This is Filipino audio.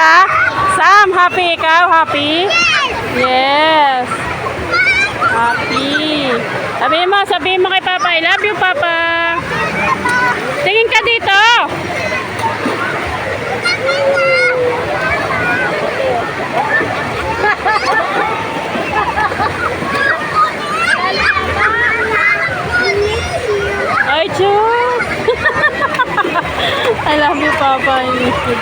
ka? Sam, happy ikaw? Happy? Yes. Happy. Sabihin mo kay Papa, I love you, Papa. Tingin ka dito. Ay, Chus. I love you, Papa. I miss you.